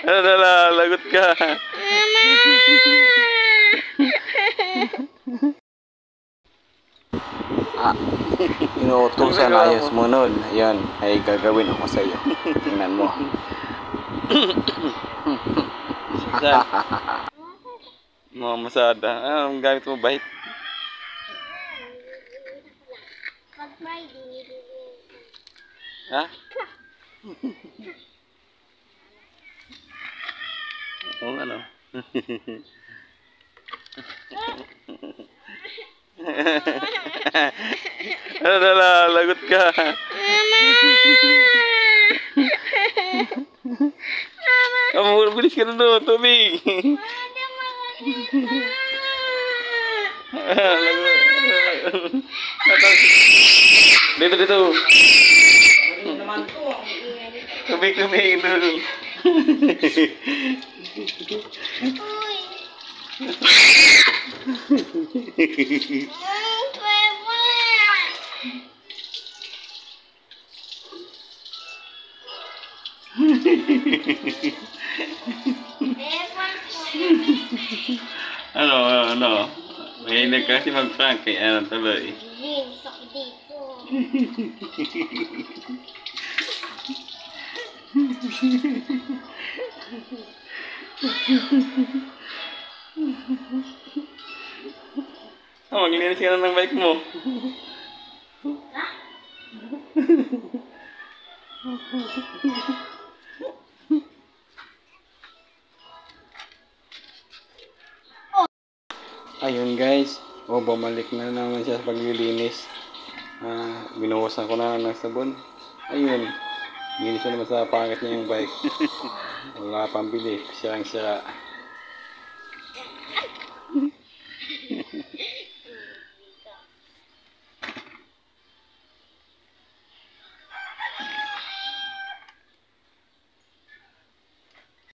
Ano na, lagot ka. Inuutusan ayos mo nun. Ayan, ay gagawin ako sa iyo. Tingnan mo. Mga masada. Ang gamit mo, bait. Ha? Oo, ano? Ano na, lagot ka. Bilis ka na doon, tubig. Dito, dito. Tubig doon. Ano? Mahilig kasi mag-prank eh. Ano tuloy? Maglinis ka na ng bike mo. Ayun guys, bumalik na naman siya sa paglilinis. Binuhusan ko na ng sabon. Ayun, linis na naman sa pangit niya yung bike. Wala pang bili, sirang-sira.